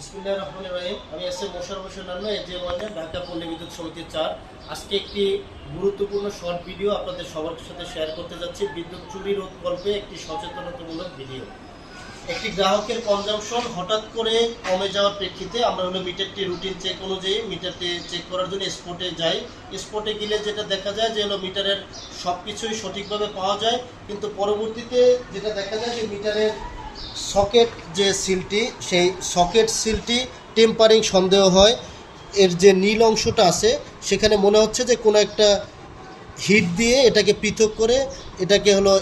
বিসমিল্লাহির রহমানির রহিম। আমি এসএম মোশাররফ হোসেন নান্নু, এজে ওয়ার্ডের ঢাকা পল্লী বিদ্যুৎ সমিতির 4। আজকে একটি গুরুত্বপূর্ণ শর্ট ভিডিও আপনাদের সবার সাথে শেয়ার করতে যাচ্ছি। বিদ্যুৎ চুরি রোধ কল্পে একটি সচেতনতামূলক ভিডিও। একটি গ্রাহকের কনজাম্পশন হঠাৎ করে কমে যাওয়ার প্রেক্ষিতে আমরা মিটারটি রুটিন চেক অনুযায়ী মিটারটি চেক করার জন্য স্পটে যাই। স্পটে গেলে যেটা দেখা যায় যে মিটারের সব কিছুই সঠিকভাবে পাওয়া যায়, কিন্তু পরবর্তীতে যেটা দেখা যায় যে মিটারের সকেট যে সিলটি, সেই সকেট সিলটি টেম্পারিং সন্দেহ হয়। এর যে নীল অংশটা আছে সেখানে মনে হচ্ছে যে কোনো একটা হিট দিয়ে এটাকে পৃথক করে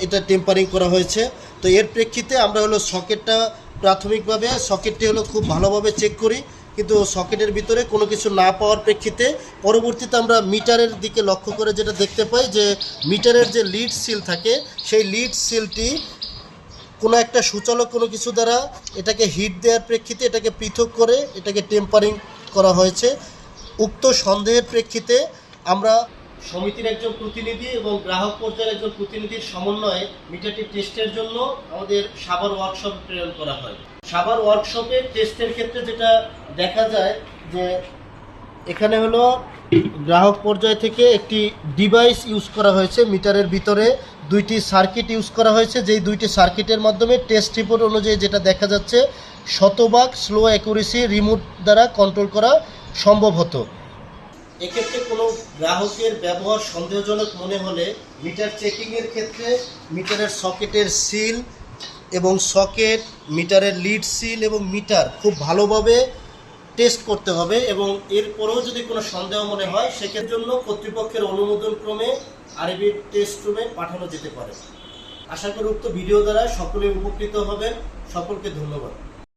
এটা টেম্পারিং করা হয়েছে। তো এর প্রেক্ষিতে আমরা সকেটটা প্রাথমিকভাবে সকেটটি খুব ভালোভাবে চেক করি, কিন্তু সকেটের ভিতরে কোনো কিছু না পাওয়ার প্রেক্ষিতে পরবর্তীতে আমরা মিটারের দিকে লক্ষ্য করে যেটা দেখতে পাই যে মিটারের যে লিড সিল থাকে সেই লিড সিলটি কোনো একটা সূচালক কোনো কিছু দ্বারা এটাকে হিট দেওয়ার প্রেক্ষিতে এটাকে পৃথক করে এটাকে টেম্পারিং করা হয়েছে। উক্ত সন্দেহের প্রেক্ষিতে আমরা সমিতির একজন প্রতিনিধি এবং গ্রাহক পর্যায়ের একজন প্রতিনিধির সমন্বয়ে মিটারটি টেস্টের জন্য আমাদের সাভার ওয়ার্কশপ প্রেরণ করা হয়। সাভার ওয়ার্কশপে টেস্টের ক্ষেত্রে যেটা দেখা যায় যে এখানে গ্রাহক পর্যায় থেকে একটি ডিভাইস ইউজ করা হয়েছে। মিটারের ভিতরে দুইটি সার্কিট ইউজ করা হয়েছে, যেই দুইটি সার্কিটের মাধ্যমে টেস্ট রিপোর্ট অনুযায়ী যেটা দেখা যাচ্ছে শতভাগ স্লো অ্যাকুরেসি রিমোট দ্বারা কন্ট্রোল করা সম্ভব হতো। এক্ষেত্রে কোনো গ্রাহকের ব্যবহার সন্দেহজনক মনে হলে মিটার চেকিংয়ের ক্ষেত্রে মিটারের সকেটের সিল এবং সকেট, মিটারের লিড সিল এবং মিটার খুব ভালোভাবে টেস্ট করতে হবে, এবং এরপরেও যদি কোনো সন্দেহ মনে হয় সেক্ষেত্রে জন্য কর্তৃপক্ষের অনুমোদন ক্রমে আরবি টেস্ট রুমে পাঠানো যেতে পারে। আশা করি উক্ত ভিডিও দ্বারা সকলে উপকৃত হবেন। সকলকে ধন্যবাদ।